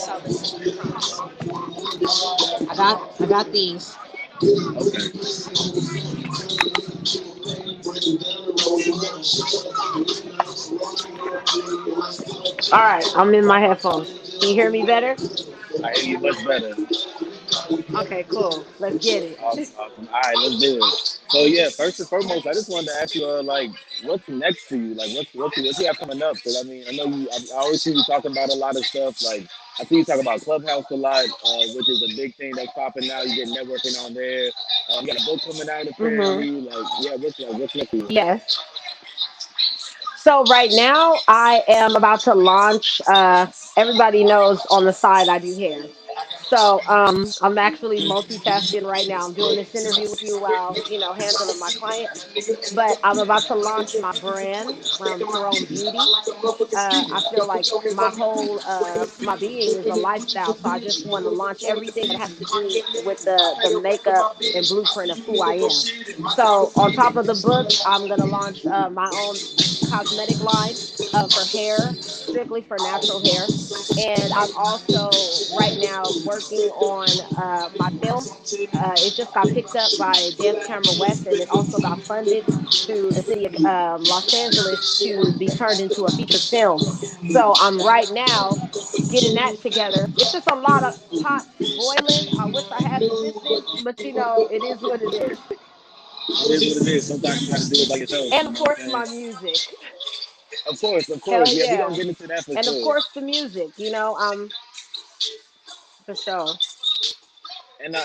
Oh, this is the prompt. I got these. Okay. All right, I'm in my headphones. Can you hear me better? I hear you much better. Okay, cool. Let's get it. Awesome, awesome. All right, let's do it. So yeah, first and foremost, I just wanted to ask you, like, what's next for you? Like, what you have coming up? Because I mean, I know you. I always see you talking about a lot of stuff. Like, I see you talk about Clubhouse a lot, which is a big thing that's popping now. You get networking on there. You got a book coming out Mhm. apparently. Like, yeah, what's next for you? Yes. So right now I am about to launch. Everybody knows on the side I do hair. So I'm actually multitasking right now. I'm doing this interview with you while handling my clients. But I'm about to launch my brand, Tyrone Beauty. I feel like my being is a lifestyle, so I just want to launch everything that has to do with the makeup and blueprint of who I am. So on top of the book, I'm gonna launch my own cosmetic line for hair, strictly for natural hair. And I'm also right now working on my film. It just got picked up by Dance Camera West, and it also got funded through the city of Los Angeles to be turned into a feature film. So I'm right now getting that together. It's just a lot of pots boiling. I wish I had assistance, but it is what it is. It is what it is. Sometimes you got to do it by yourself. And You of know what course, I'm saying? my music. Of course. Hell Yeah, we gonna yeah. get into that for And of sure. course, the music, for sure. And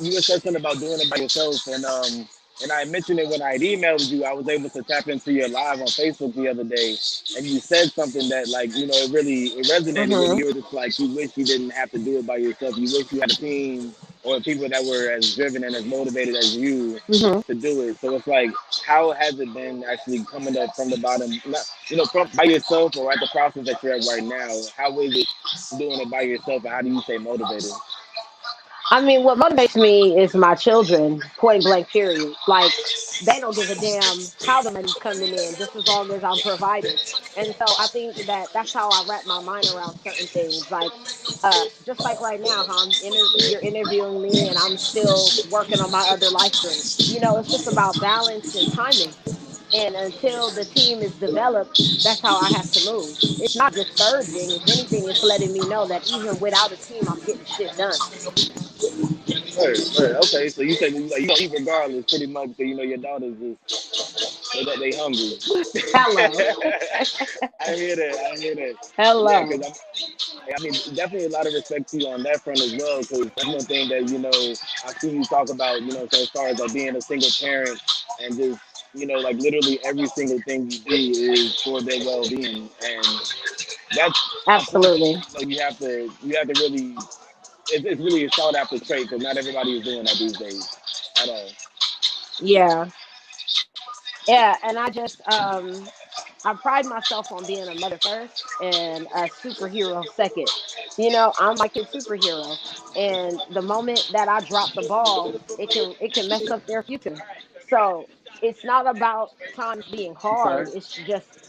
you were said something about doing it by yourself, and I mentioned it when I had emailed you. I was able to tap into your live on Facebook the other day, and you said something that, like, it resonated with me. Hmm. You were just like, you wish you didn't have to do it by yourself. You wish you had a team or people that were as driven and as motivated as you Hmm. to do it. So it's like, how has it been actually coming up from the bottom, not, from by yourself or at the process that you're at right now? How is it doing it by yourself, and how do you stay motivated? I mean, what motivates me is my children, point blank, period. Like, they don't give a damn how the money's coming in, just as long as I'm providing. And so I think that that's how I wrap my mind around certain things. Like, just like right now, how you're interviewing me, and I'm still working on my other life stream. It's just about balance and timing. And until the team is developed, that's how I have to move. It's not discouraging. If anything, it's letting me know that even without a team, I'm getting shit done. Right. Okay, so you say like you gonna eat regardless, pretty much. So your daughters they hungry. Hello. I hear that. I hear that. Yeah, Hello. because I mean, definitely a lot of respect to you on that front as well. Because that's one thing that I see you talk about. So as far as like being a single parent and just like literally every single thing you do is for their well being, and that's unfortunately Absolutely. you have to really it's really a sought after trait because not everybody is doing that these days at all. Yeah. Yeah. And I pride myself on being a mother first and a superhero second. I'm my kid's superhero. And the moment that I drop the ball, it can mess up their future. So it's not about times being I'm sorry. hard. It's just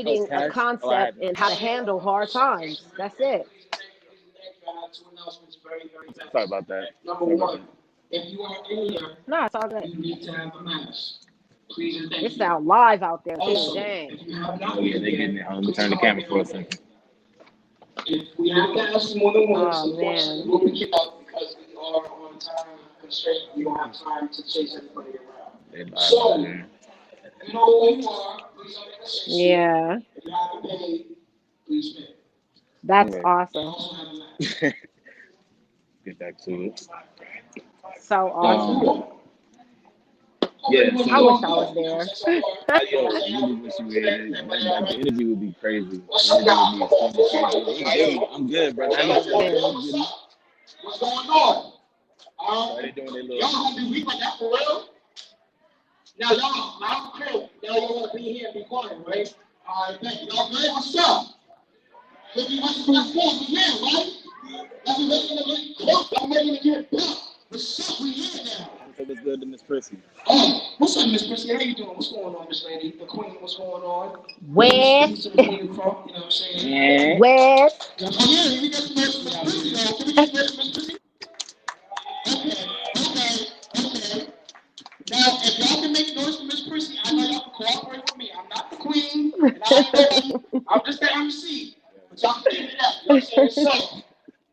Oh, creating a cash. Oh, I concept have it. and how to handle hard times. That's it. Sorry about that. Sorry about that. No, it's all good. It sound live out there too. Dang. Oh yeah, they getting it. Let me turn the camera for a second. Oh man. They live out there. Yeah. That's Anyway, awesome. get back to it. So awesome. Um, yeah. I So wish I was there. I really wish you were here. Like, the interview would be crazy. The interview would be extremely crazy. I'm good, brother. How you doing, man? Man. You good? So they doing their little. So what's good to Miss Prissy? Oh, what's up, Miss Prissy? How you doing? What's going on, Miss Lady? The Queen, what's going on? Wet, Peace to the Queen of Krump, you know what I'm saying? Yeah. wet. Yeah, oh yeah, you get some notes from Miss Prissy, though. Can we get notes from Miss Prissy? Okay, okay, okay. Now, if y'all can make noise for Miss Prissy, I know y'all can cooperate with me. I'm not the queen, and I ain't nobody. I'm just the MC. But y'all can give it up. You know what I'm saying? So,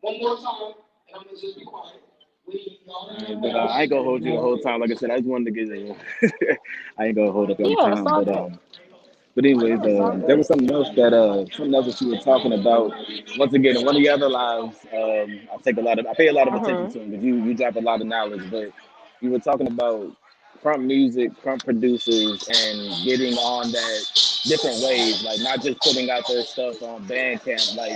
one more time, and I'm gonna just be quiet. We y'all Alright, know but that I ain't gonna shit. hold you the whole time. Like I said, I just wanted to get I ain't gonna hold up your Yeah, it's time, all but good. anyways, No, it's all there good. was something else that you were talking about. Once again, in one of the other lives, I pay a lot of attention Hmm. to them because you drop a lot of knowledge. But you were talking about crump music, crump producers, and getting on that different ways, like not just putting out their stuff on Bandcamp, like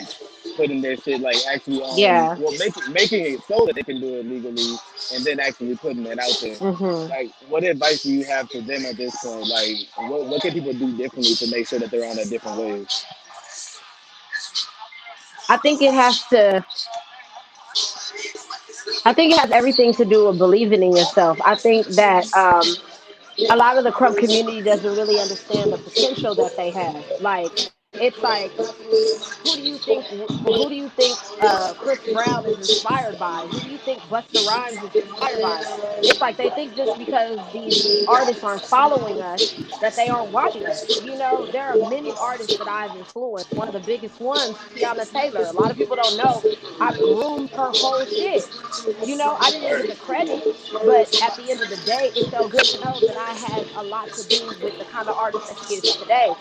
putting their shit like actually on, Yeah. well, making it so that they can do it legally, and then actually putting it out there. Hmm. Like, what advice do you have for them at this point? Like, what can people do differently to make sure that they're on a different wave? I think it has to. I think it has everything to do with believing in yourself. I think that a lot of the Crump community doesn't really understand the potential that they have. Like, it's like, who do you think Chris Brown is inspired by? Who do you think Busta Rhymes is inspired by? It's like they think just because these artists aren't following us that they aren't watching us. You know, there are many artists that I've influenced. One of the biggest ones, Tiana Taylor. A lot of people don't know I've groomed her whole shit. You know, I didn't get the credit, but at the end of the day, it felt good to know that I had a lot to do with the kind of artist that she is today.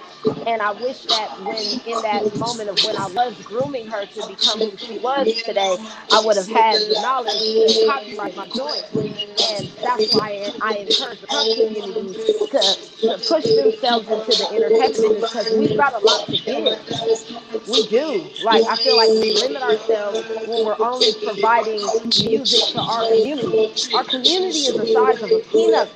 And I wish that when in that moment of when I was grooming her to become who she was today, I would have had the knowledge to copyright my joints. And that's why I encourage the Crump community to push themselves into the entertainment business because we've got a lot to give. We do. Like, I feel like we limit ourselves when we're only providing music to our community. Our community is the size of a peanut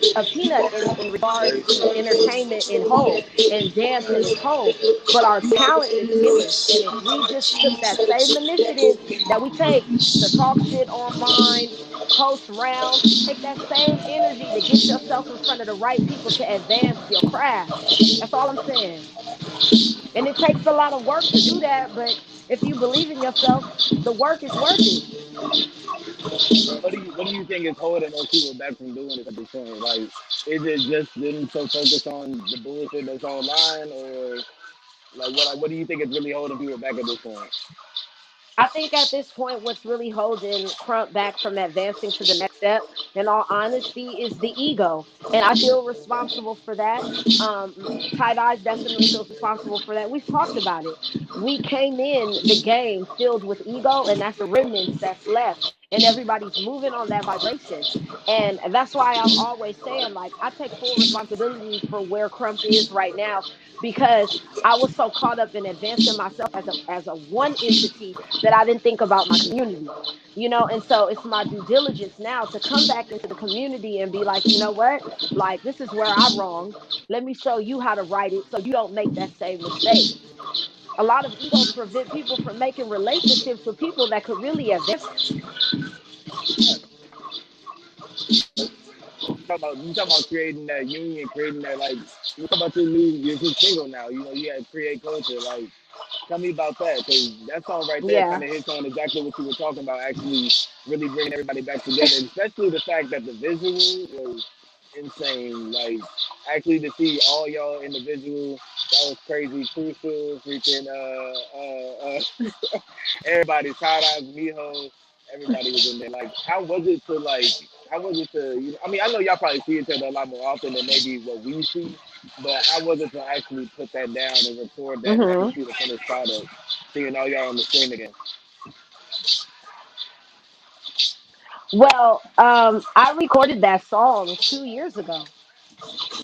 in regards Very to true. entertainment in whole and dancing as whole. But our talent is endless. And if we just took that same initiative that we take to talk shit on Vine, post rounds, take that same energy to get yourself in front of the right people to advance your craft. That's all I'm saying. And it takes a lot of work to do that, but if you believe in yourself, the work is worth it. What do you think is holding those people back from doing it at this point? Like, is it just them so focused on the bullshit that's online, or what do you think is really holding people back at this point? I think at this point, what's really holding Crump back from advancing to the next step, in all honesty, is the ego. And I feel responsible for that. Tie Dye definitely feels responsible for that. We've talked about it. We came in the game filled with ego, and that's the remnants that's left. And everybody's moving on that vibration. And that's why I'm always saying, like, I take full responsibility for where Crump is right now because I was so caught up in advancing myself as a one entity that I didn't think about my community, you know? And so it's my due diligence now to come back into the community and be like, you know what? Like, this is where I wronged. Let me show you how to write it so you don't make that same mistake. A lot of egos prevent people from making relationships with people that could really advance them. You talking about creating that union, creating that, like, you talk about your new single now. You know, you had create culture. Like, tell me about that, because that song right there Yeah. kind of hits on exactly what you were talking about. Actually, really bringing everybody back together, and especially the fact that the visual was insane. Like, actually to see all y'all individual, that was crazy. Crucial, freaking everybody, Side Eyes, Miho, everybody was in there. Like, how was it to, I mean, I know y'all probably see each other a lot more often than maybe what we see, but how was it to actually put that down and record that and actually Hmm. see the finished product, seeing all y'all on the screen again? Well, I recorded that song 2 years ago.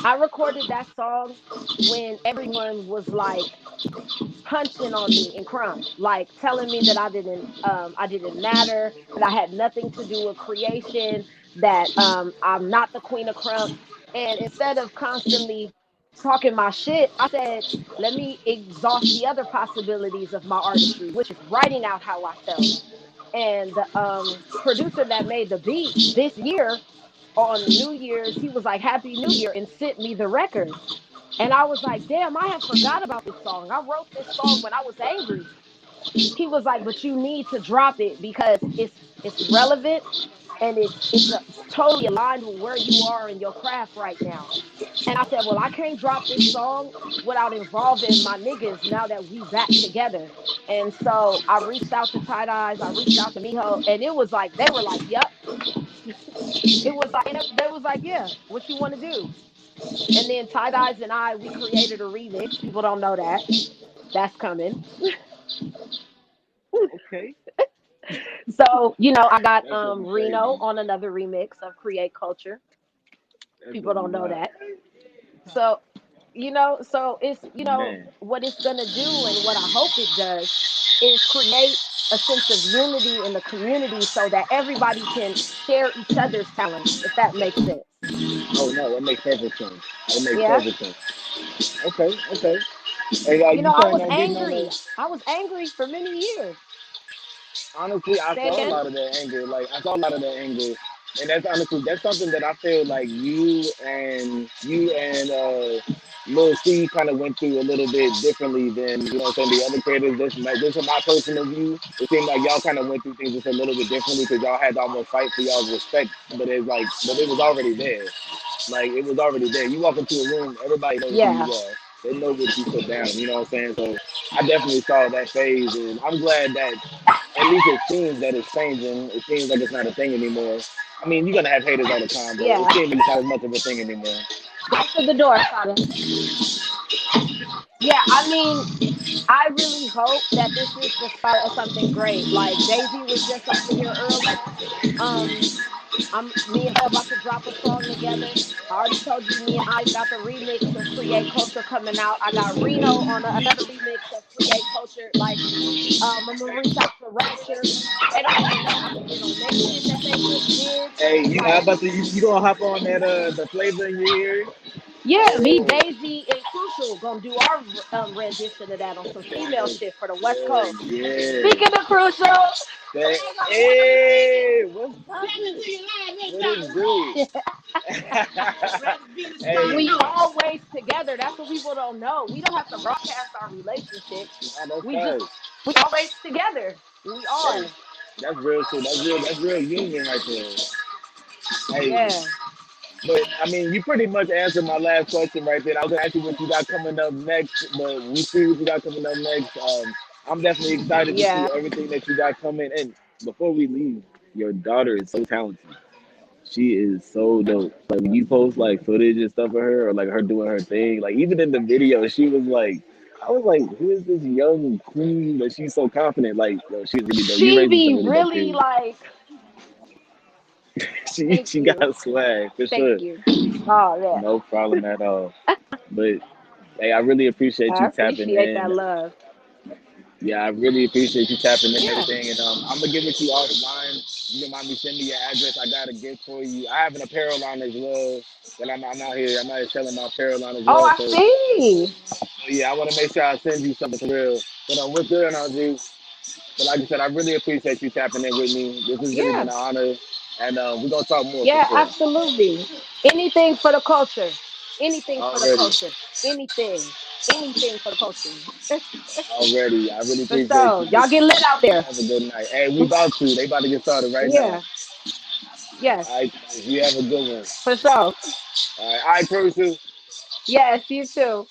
I recorded that song when everyone was like punching on me in Crump, like telling me that I didn't matter, that I had nothing to do with creation, that I'm not the Queen of Crump. And instead of constantly talking my shit, I said, let me exhaust the other possibilities of my artistry, which is writing out how I felt. And the producer that made the beat this year on New Year's, he was like, Happy New Year, and sent me the record. And I was like, damn, I have forgot about this song. I wrote this song when I was angry. He was like, but you need to drop it because it's relevant and it's totally aligned with where you are in your craft right now. And I said, well, I can't drop this song without involving my niggas now that we back together. And so I reached out to Tight Eyes, I reached out to Miho, and it was like they were like, yep. It was like, and they was like, yeah, what you want to do? And then Tight Eyes and I, we created a remix. People don't know that. That's coming. Okay. So, I got That's gonna be Reno crazy. on another remix of Create Culture. That's People gonna be don't know wild. that. So, so it's, Man. what it's going to do and what I hope it does is create a sense of unity in the community so that everybody can share each other's talents, if that makes sense. Oh no, that makes perfect sense. That makes Yeah. perfect sense. Okay, okay. Hey, you I planning was on getting on angry. the? I was angry for many years. Honestly, I Say it saw a again. lot of that anger. Like I saw a lot of that anger, and that's honestly that's something that I feel like you and Lil C kind of went through a little bit differently than some of the other creators. This is my personal view. It seemed like y'all kind of went through things just a little bit differently because y'all had to almost fight for y'all's respect, but it was already there. Like it was already there. You walk into a room, everybody knows who Yeah. you are. They know what you put down. You know what I'm saying? So I definitely saw that phase, and I'm glad that at least it seems that it's changing. It seems like it's not a thing anymore. I mean, you're gonna have haters all the time, but it Yeah. seems like it's not as much of a thing anymore. Go to the door, Sada. Yeah, I mean, I really hope that this is the start of something great. Like Daisy was just on here earlier. Um, me and her about to drop a song together. I already told you me and Ice got the remix of Create Culture coming out. I got Reno on another remix of Create Culture. Like, I'm gonna reach out to Rapture. They don't even know I can get on their shit that they just did. Hey, I Like, about to you gonna hop on that the flavor in your ear? yeah, me, Oh, Daisy, and Crucial gonna do our rendition of that on some female yes, shit for the West Coast. yeah. Speaking of Crucial, That, hey, what's poppin'? What it do? we Hey, always together. That's what people don't know. We don't have to broadcast our relationship. nah, that's We just fine. we always together. We Hey, are. that's real too. That's real union right there. Hey, Yeah. but I mean, you pretty much answered my last question right there. I was gonna ask you what you got coming up next, but we see what you got coming up next. I'm definitely excited to see Yeah. everything that you got coming. And before we leave, your daughter is so talented. She is so dope. Like when you post like footage and stuff of her, or like her doing her thing, like even in the video, she was like, I was like, who is this young queen? But she's so confident. Like, yo, she's really dope. You She raising some be really dope really kids. like, She thank she you. got swag for Thank sure. you. Oh yeah. No problem at all. But hey, I really appreciate I you tapping appreciate that in. love. Yeah, I really appreciate you tapping in and Yeah. everything. And I'm gonna give it to you offline. You can mind me sending me your address. I got a gift for you. I have an apparel line as well. That I'm out here. I'm out here selling my apparel line as Oh, well. I So see. yeah, I want to make sure I send you something for real. But what's good on you? But like I said, I really appreciate you tapping in with me. This has really been Yeah. an honor, and we're gonna talk more for Yeah, sure. absolutely. Anything for the culture. Anything for the Already, culture. Anything. Anything for the culture. already. I really For appreciate sure. you. Y'all get lit out there. Have a good night. Hey, we about to. They about to get started right now. Yeah. Yes. All right, you have a good one. For sure. All right, Prissy. Yes, you too.